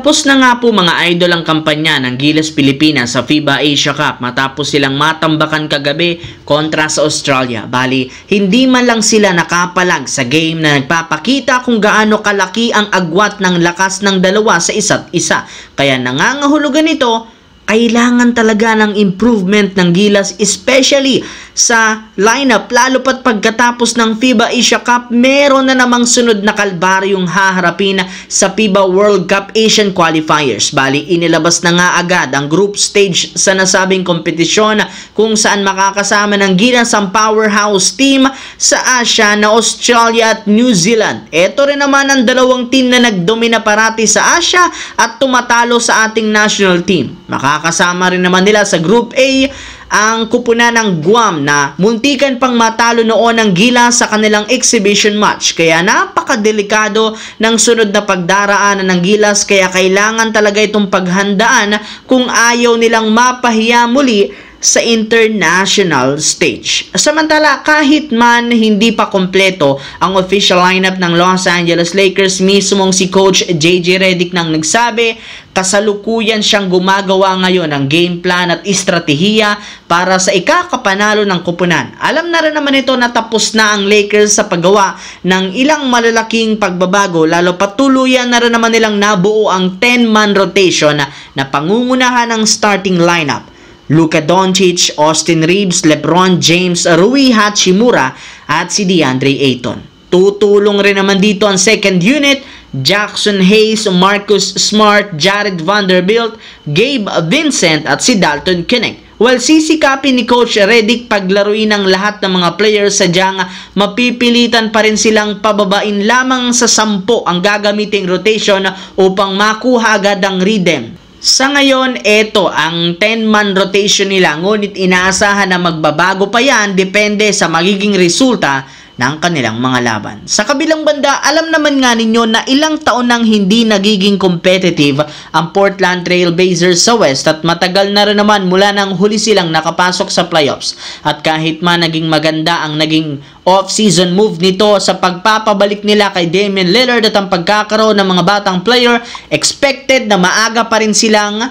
Tapos na nga po mga idol ang kampanya ng Gilas Pilipinas sa FIBA Asia Cup matapos silang matambakan kagabi kontra sa Australia. Bali, hindi man lang sila nakapalag sa game na nagpapakita kung gaano kalaki ang agwat ng lakas ng dalawa sa isa't isa. Kaya nangangahulugan ito, kailangan talaga ng improvement ng Gilas, especially sa lineup, lalo pat pagkatapos ng FIBA Asia Cup, meron na namang sunod na kalbaryong haharapin sa FIBA World Cup Asian Qualifiers. Bali, inilabas na nga agad ang group stage sa nasabing kompetisyon kung saan makakasama ng Gilas ang powerhouse team sa Asia na Australia at New Zealand. Ito rin naman ang dalawang team na nagdomina parati sa Asia at tumatalo sa ating national team. Makakasama rin naman nila sa Group A ang kupunan ng Guam na muntikan pang matalo noon ng Gilas sa kanilang exhibition match. Kaya napakadelikado ng sunod na pagdaraanan ng Gilas, kaya kailangan talaga itong paghandaan kung ayaw nilang mapahiya muli sa international stage. Samantala, kahit man hindi pa kompleto ang official lineup ng Los Angeles Lakers, mismong si Coach JJ Redick nang nagsabi, kasalukuyan siyang gumagawa ngayon ng game plan at estratehiya para sa ikakapanalo ng kupunan. Alam na rin naman ito na tapos na ang Lakers sa paggawa ng ilang malalaking pagbabago, lalo patuluyan na rin naman nilang nabuo ang 10-man rotation na pangungunahan ng starting lineup. Luka Doncic, Austin Reeves, LeBron James, Rui Hachimura at si DeAndre Ayton. Tutulong rin naman dito ang second unit, Jackson Hayes, Marcus Smart, Jared Vanderbilt, Gabe Vincent at si Dalton Knecht. While sisikapin ni Coach Redick paglaruin ang lahat ng mga players, sadyang mapipilitan pa rin silang pababain lamang sa 10 ang gagamiting rotation upang makuha agad ang rhythm. Sa ngayon, ito ang 10-man rotation nila, ngunit inaasahan na magbabago pa yan depende sa magiging resulta ng kanilang mga laban. Sa kabilang banda, alam naman nga ninyo na ilang taon nang hindi nagiging competitive ang Portland Trail Blazers sa West at matagal na rin naman mula nang huli silang nakapasok sa playoffs. At kahit man naging maganda ang naging off-season move nito sa pagpapabalik nila kay Damian Lillard at ang pagkakaroon ng mga batang player, expected na maaga pa rin silang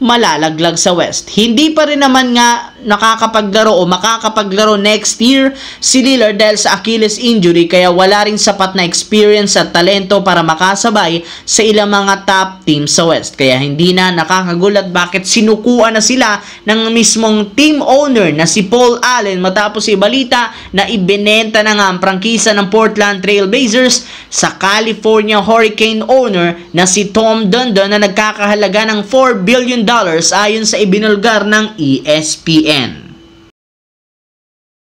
malalaglag sa West. Hindi pa rin naman nga nakakapaglaro o makakapaglaro next year si Lillard dahil sa Achilles injury, kaya wala rin sapat na experience at talento para makasabay sa ilang mga top team sa West. Kaya hindi na nakakagulat bakit sinukuan na sila ng mismong team owner na si Paul Allen matapos ibalita na ibinenta na nga ang prangkisa ng Portland Trail Blazers sa California Hurricane owner na si Tom Dundon na nagkakahalaga ng $4 billion ayon sa ibinulgar ng ESPN.